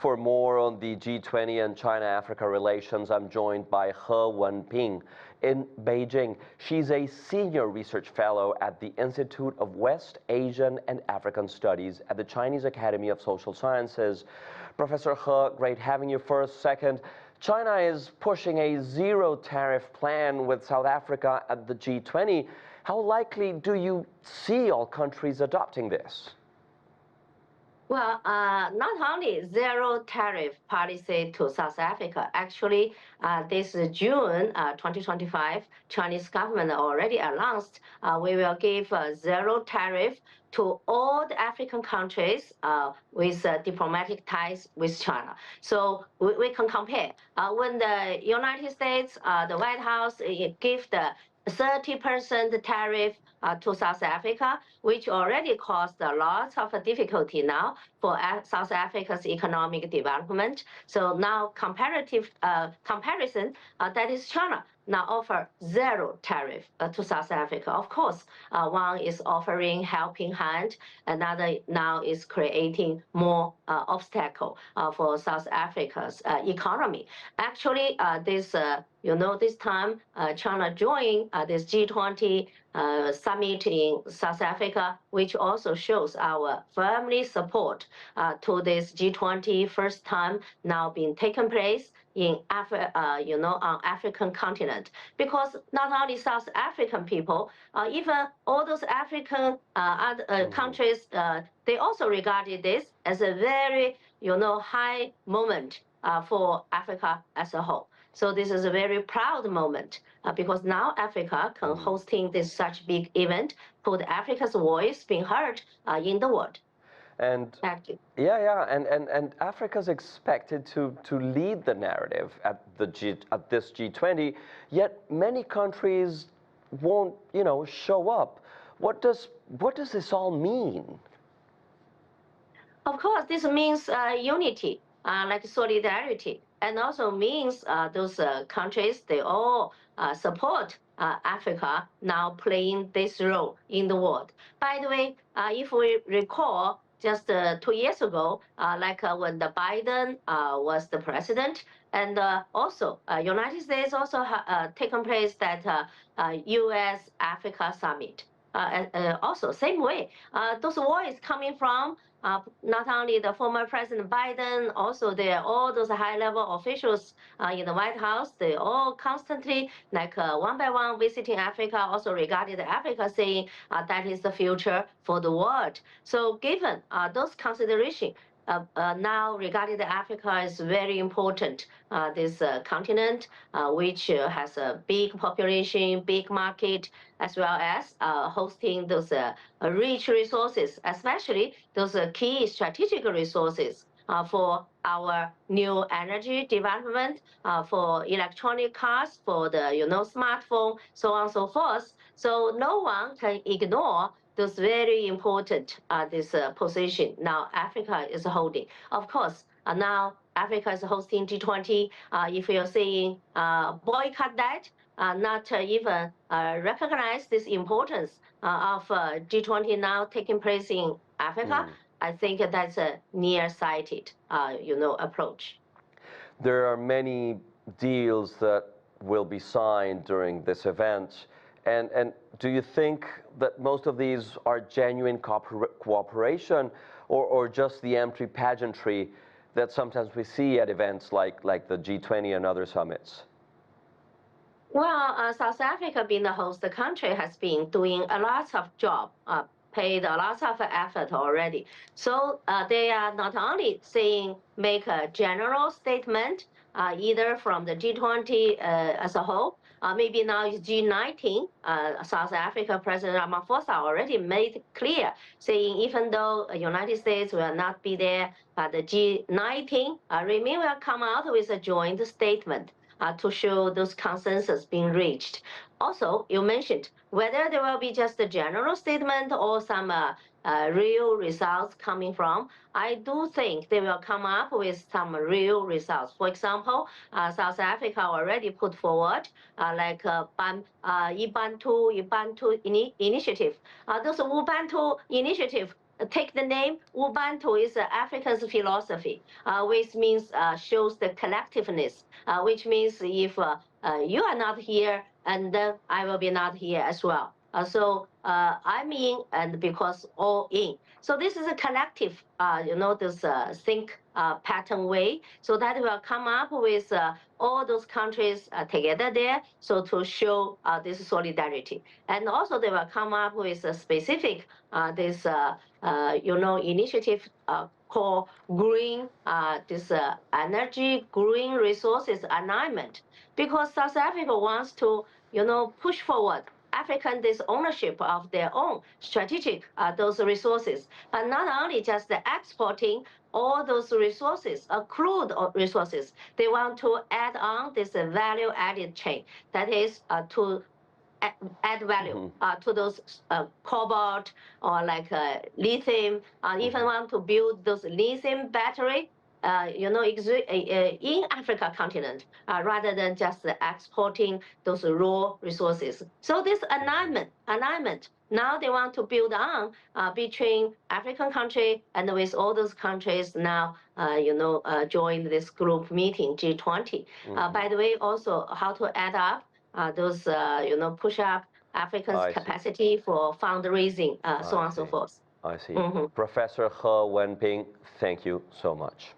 For more on the G20 and China-Africa relations, I'm joined by He Wenping in Beijing. She's a senior research fellow at the Institute of West Asian and African Studies at the Chinese Academy of Social Sciences. Professor He, great having you for a second. China is pushing a zero tariff plan with South Africa at the G20. How likely do you see all countries adopting this? Well, not only zero tariff policy to South Africa. Actually, this June 2025, Chinese government already announced we will give zero tariff to all the African countries with diplomatic ties with China. So we can compare. When the United States, the White House, gave the 30% tariff to South Africa, which already caused a lot of difficulty now for South Africa's economic development. So now comparison, that is China now offer zero tariff to South Africa. Of course, one is offering helping hand, another now is creating more obstacle for South Africa's economy. Actually, this time China joined this G20 summit in South Africa, which also shows our firmly support to this G20 first time now being taken place in on African continent. Because not only South African people, even all those African other countries, they also regarded this as a very high moment for Africa as a whole. So this is a very proud moment because now Africa can hosting this such big event, put Africa's voice being heard in the world. And and Africa's expected to lead the narrative at this G20. Yet many countries won't show up. What does this all mean? Of course, this means unity, like solidarity, and also means those countries, they all support Africa now playing this role in the world. By the way, if we recall, just 2 years ago, when the Biden was the president, and also United States also taken place that U.S.-Africa summit. Also, same way, those voices coming from not only the former President Biden, also all those high-level officials in the White House, they all constantly, one by one, visiting Africa, also regarded Africa, saying that is the future for the world. So given those considerations, now regarding Africa is very important. This continent, which has a big population, big market, as well as hosting those rich resources, especially those key strategic resources for our new energy development, for electronic cars, for the smartphone, so on and so forth. So no one can ignore those very important this position now Africa is holding. Of course, now Africa is hosting G20. If you're saying boycott that, not even recognize this importance of G20 now taking place in Africa, I think that's a nearsighted, approach. There are many deals that will be signed during this event. And do you think that most of these are genuine cooperation or just the empty pageantry that sometimes we see at events like the G20 and other summits? Well, South Africa, being the host country, has been doing a lot of job, paid a lot of effort already. So they are not only saying make a general statement, either from the G20 as a whole, maybe now it's G19. South Africa President Ramaphosa already made clear, saying even though the United States will not be there, but the G19 remain will come out with a joint statement to show those consensus being reached. Also, you mentioned whether there will be just a general statement or some real results coming from. I do think they will come up with some real results. For example, South Africa already put forward Ubuntu initiative. Those Ubuntu initiative take the name Ubuntu is Africa's philosophy, which means shows the collectiveness, which means if you are not here, and then I will be not here as well. So I'm in, and because all in. So this is a collective, this think pattern way. So that will come up with all those countries together there. So to show this solidarity, and also they will come up with a specific this initiative called green this energy green resources alignment, because South Africa wants to push forward African this ownership of their own strategic those resources, and not only just the exporting all those resources, crude resources. They want to add on this value added chain, that is to add value to those cobalt or like lithium, even want to build those lithium battery, in Africa continent, rather than just exporting those raw resources. So this alignment, now they want to build on between African country and with all those countries now, join this group meeting, G20. By the way, also how to add up those, push up Africans' capacity for fundraising, so on and so forth. I see. Professor He Wenping, thank you so much.